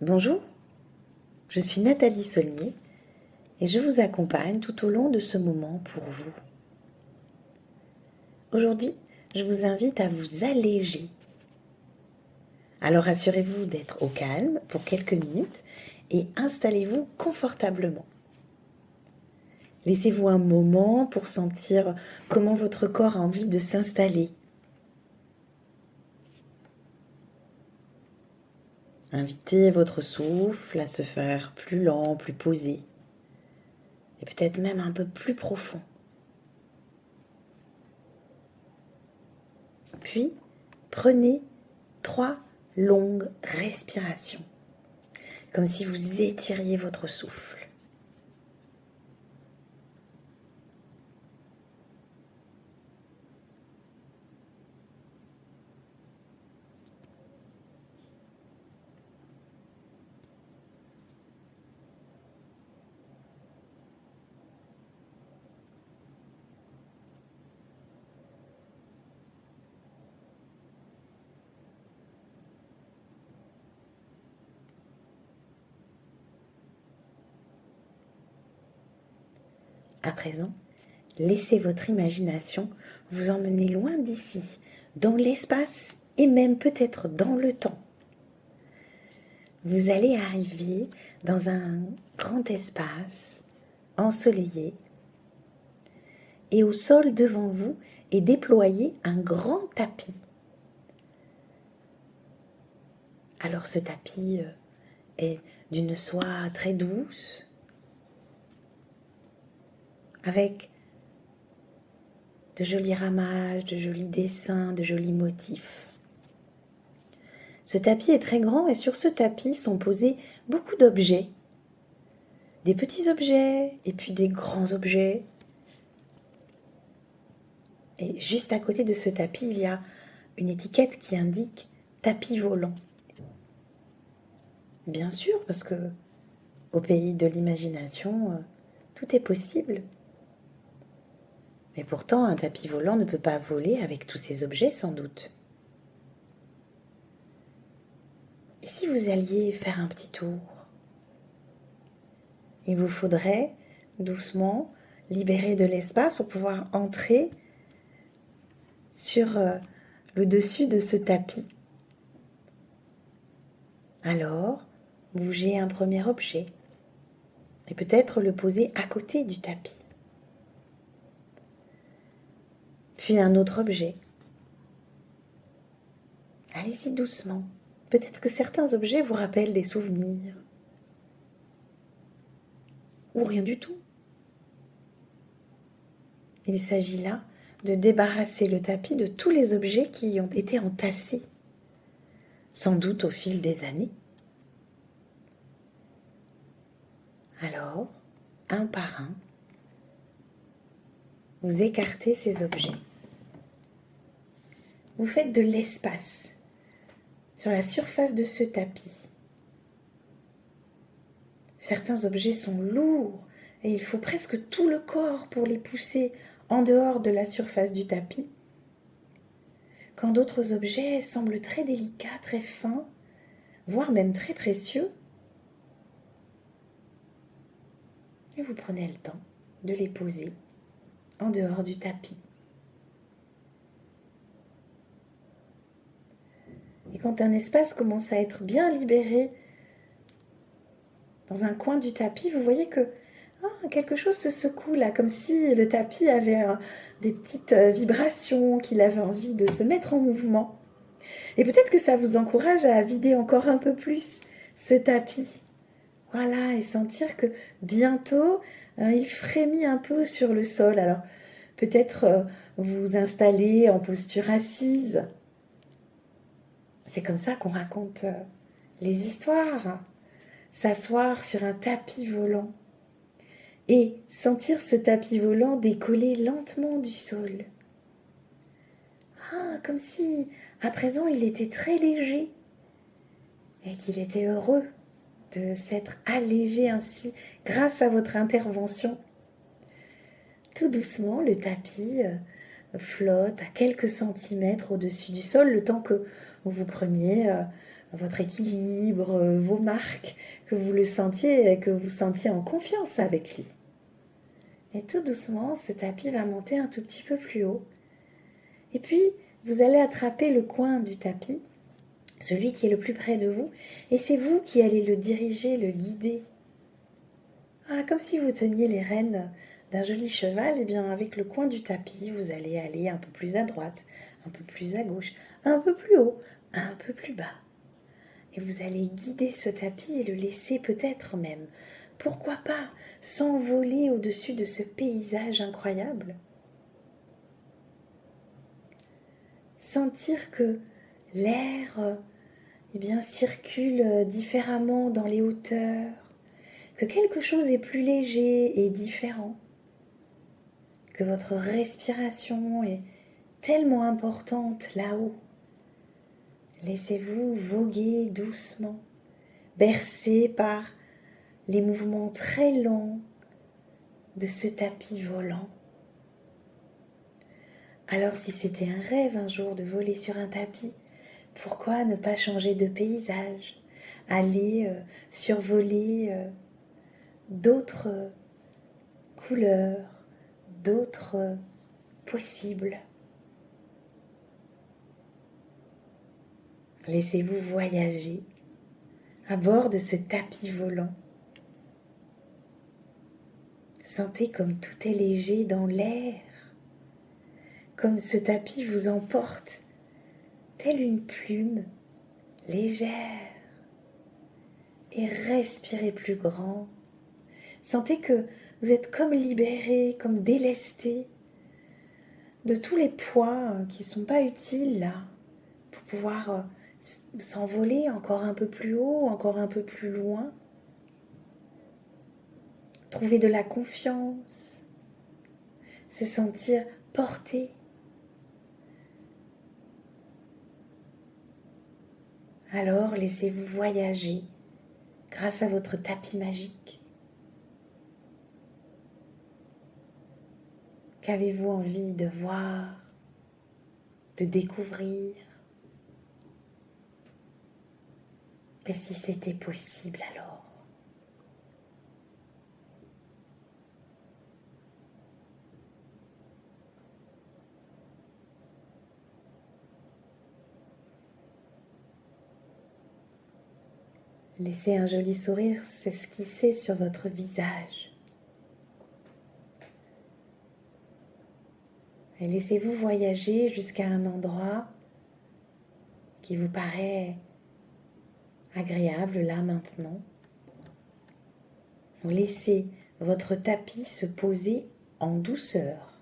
Bonjour, je suis Nathalie Saulnier et je vous accompagne tout au long de ce moment pour vous. Aujourd'hui, je vous invite à vous alléger. Alors assurez-vous d'être au calme pour quelques minutes et installez-vous confortablement. Laissez-vous un moment pour sentir comment votre corps a envie de s'installer. Invitez votre souffle à se faire plus lent, plus posé et peut-être même un peu plus profond. Puis, prenez 3 longues respirations, comme si vous étiriez votre souffle. À présent, laissez votre imagination vous emmener loin d'ici, dans l'espace et même peut-être dans le temps. Vous allez arriver dans un grand espace ensoleillé et au sol devant vous est déployé un grand tapis. Alors ce tapis est d'une soie très douce, avec de jolis ramages, de jolis dessins, de jolis motifs. Ce tapis est très grand et sur ce tapis sont posés beaucoup d'objets. Des petits objets et puis des grands objets. Et juste à côté de ce tapis, il y a une étiquette qui indique tapis volant. Bien sûr, parce que au pays de l'imagination, tout est possible. Mais pourtant, un tapis volant ne peut pas voler avec tous ces objets, sans doute. Et si vous alliez faire un petit tour? Il vous faudrait doucement libérer de l'espace pour pouvoir entrer sur le dessus de ce tapis. Alors, bougez un premier objet et peut-être le poser à côté du tapis. Puis un autre objet. Allez-y doucement. Peut-être que certains objets vous rappellent des souvenirs. Ou rien du tout. Il s'agit là de débarrasser le tapis de tous les objets qui y ont été entassés, sans doute au fil des années. Alors, un par un, vous écartez ces objets. Vous faites de l'espace sur la surface de ce tapis. Certains objets sont lourds et il faut presque tout le corps pour les pousser en dehors de la surface du tapis, quand d'autres objets semblent très délicats, très fins, voire même très précieux. Et vous prenez le temps de les poser en dehors du tapis. Et quand un espace commence à être bien libéré dans un coin du tapis, vous voyez que quelque chose se secoue là, comme si le tapis avait des petites vibrations, qu'il avait envie de se mettre en mouvement. Et peut-être que ça vous encourage à vider encore un peu plus ce tapis. Voilà, et sentir que bientôt, il frémit un peu sur le sol. Alors, peut-être vous installer en posture assise. C'est comme ça qu'on raconte les histoires. S'asseoir sur un tapis volant et sentir ce tapis volant décoller lentement du sol. Comme si, à présent, il était très léger et qu'il était heureux de s'être allégé ainsi grâce à votre intervention. Tout doucement, le tapis flotte à quelques centimètres au-dessus du sol, le temps que vous preniez votre équilibre, vos marques, que vous le sentiez et que vous sentiez en confiance avec lui. Et tout doucement, ce tapis va monter un tout petit peu plus haut. Et puis, vous allez attraper le coin du tapis, celui qui est le plus près de vous, et c'est vous qui allez le diriger, le guider. Ah, comme si vous teniez les rênes d'un joli cheval, et bien avec le coin du tapis, vous allez aller un peu plus à droite, un peu plus à gauche, un peu plus haut, un peu plus bas. Et vous allez guider ce tapis et le laisser peut-être même, pourquoi pas, s'envoler au-dessus de ce paysage incroyable. Sentir que l'air circule différemment dans les hauteurs, que quelque chose est plus léger et différent, que votre respiration est tellement importante là-haut. Laissez-vous voguer doucement, bercé par les mouvements très lents de ce tapis volant. Alors si c'était un rêve un jour de voler sur un tapis, pourquoi ne pas changer de paysage, aller survoler d'autres couleurs, d'autres possibles. Laissez-vous voyager à bord de ce tapis volant. Sentez comme tout est léger dans l'air, comme ce tapis vous emporte, telle une plume légère. Et respirez plus grand. Sentez que vous êtes comme libéré, comme délesté de tous les poids qui ne sont pas utiles là, pour pouvoir s'envoler encore un peu plus haut, encore un peu plus loin. Trouver de la confiance, se sentir porté. Alors laissez-vous voyager grâce à votre tapis magique. Qu'avez-vous envie de voir, de découvrir? Et si c'était possible alors? Laissez un joli sourire s'esquisser sur votre visage. Et laissez-vous voyager jusqu'à un endroit qui vous paraît agréable là maintenant. Vous laissez votre tapis se poser en douceur.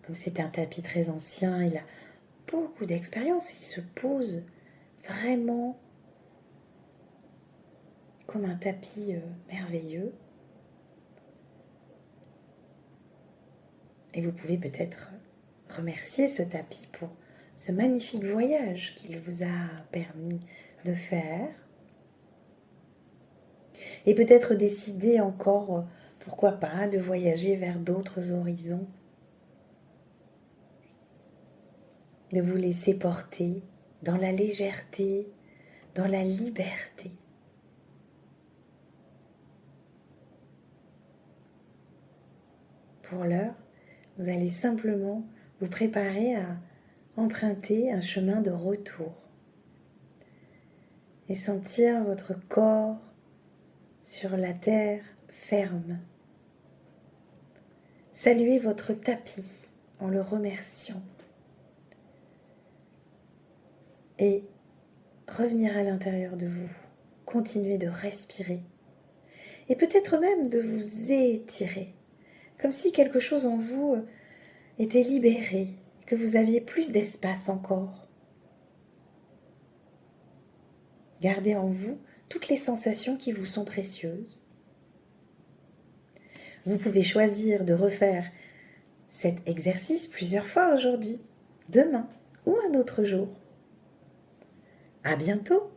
Comme c'est un tapis très ancien, il a beaucoup d'expérience, il se pose vraiment comme un tapis merveilleux. Et vous pouvez peut-être remercier ce tapis pour ce magnifique voyage qu'il vous a permis de faire. Et peut-être décider encore, pourquoi pas, de voyager vers d'autres horizons. De vous laisser porter dans la légèreté, dans la liberté. Pour l'heure, vous allez simplement vous préparer à emprunter un chemin de retour et sentir votre corps sur la terre ferme. Saluez votre tapis en le remerciant et revenir à l'intérieur de vous. Continuez de respirer et peut-être même de vous étirer, comme si quelque chose en vous était libéré, que vous aviez plus d'espace encore. Gardez en vous toutes les sensations qui vous sont précieuses. Vous pouvez choisir de refaire cet exercice plusieurs fois aujourd'hui, demain ou un autre jour. À bientôt!